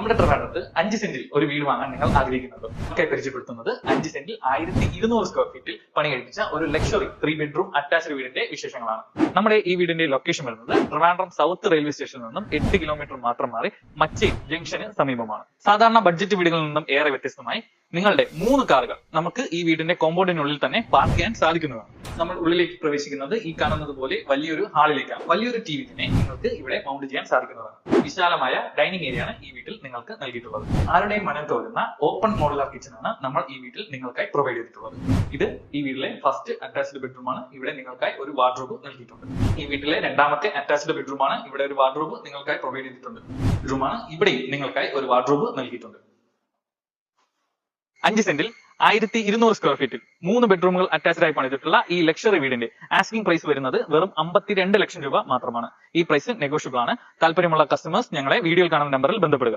നമ്മുടെ ട്രിവാൻഡ്രത്ത് 5 സെന്റിൽ ഒരു വീട് വാങ്ങാൻ നിങ്ങൾ ആഗ്രഹിക്കുന്നുണ്ടോ? ഒക്കെ പരിചയപ്പെടുത്തുന്നത് 5 സെന്റിൽ 1200 സ്ക്വയർ ഫീറ്റിൽ പണി കഴിപ്പിച്ച ഒരു ലക്ഷറി 3 ബെഡ്റൂം അറ്റാച്ച്ഡ് വീടിന്റെ വിശേഷങ്ങളാണ്. നമ്മുടെ ഈ വീടിന്റെ ലൊക്കേഷൻ വരുന്നത് ട്രിവാൻഡ്രം സൗത്ത് റെയിൽവേ സ്റ്റേഷനിൽ നിന്നും 8 കിലോമീറ്റർ മാത്രം മാറി മച്ചേൽ ജംഗ്ഷന് സമീപമാണ്. സാധാരണ ബഡ്ജറ്റ് വീടുകളിൽ നിന്നും ഏറെ വ്യത്യസ്തമായി നിങ്ങളുടെ 3 കാറുകൾ നമുക്ക് ഈ വീടിന്റെ കോമ്പൗണ്ടിനുള്ളിൽ തന്നെ പാർക്ക് ചെയ്യാൻ സാധിക്കുന്നതാണ്. നമ്മൾ ഉള്ളിലേക്ക് പ്രവേശിക്കുന്നത് ഈ കാണുന്നത് പോലെ വലിയൊരു ഹാളിലേക്കാണ്. വലിയൊരു ടി വി തന്നെ നിങ്ങൾക്ക് ഇവിടെ മൗണ്ട് ചെയ്യാൻ സാധിക്കുന്നതാണ്. വിശാലമായ ഡൈനിങ് ഏരിയ ആണ് ഈ വീട്ടിൽ നിങ്ങൾക്ക് നൽകിയിട്ടുള്ളത്. ആരുടെയും മനം തോന്നുന്ന ഓപ്പൺ മോഡുലാർ കിച്ചൺ ആണ് നമ്മൾ ഈ വീട്ടിൽ നിങ്ങൾക്കായി പ്രൊവൈഡ് ചെയ്തിട്ടുള്ളത്. ഇത് ഈ വീട്ടിലെ ഫസ്റ്റ് അറ്റാച്ച്ഡ് ബെഡ്റൂം ആണ്. ഇവിടെ നിങ്ങൾക്കായി ഒരു വാർഡ്രോബ് നൽകിയിട്ടുണ്ട്. ഈ വീട്ടിലെ രണ്ടാമത്തെ അറ്റാച്ച്ഡ് ബെഡ്റൂം ആണ്. ഇവിടെ ഒരു വാർഡ്രോബ് നിങ്ങൾക്കായി പ്രൊവൈഡ് ചെയ്തിട്ടുണ്ട്. ബെഡ്റൂമാണ്. ഇവിടെയും നിങ്ങൾക്കായി ഒരു വാർഡ്രോബ് നൽകിയിട്ടുണ്ട്. 5 സെന്റിൽ 1200 സ്ക്വയർ ഫീറ്റിൽ 3 ബെഡ്റൂമുകൾ അറ്റാച്ച്ഡ് ആയി പണിതിട്ടുള്ള ഈ ലക്ഷറി വീടിന്റെ ആസ്കിംഗ് പ്രൈസ് വരുന്നത് വെറും 52 ലക്ഷം രൂപ മാത്രമാണ്. ഈ പ്രൈസ് നെഗോഷ്യബിൾ ആണ്. താല്പര്യമുള്ള കസ്റ്റമേഴ്സ് ഞങ്ങളെ വീഡിയോയിൽ കാണുന്ന നമ്പറിൽ ബന്ധപ്പെടുക.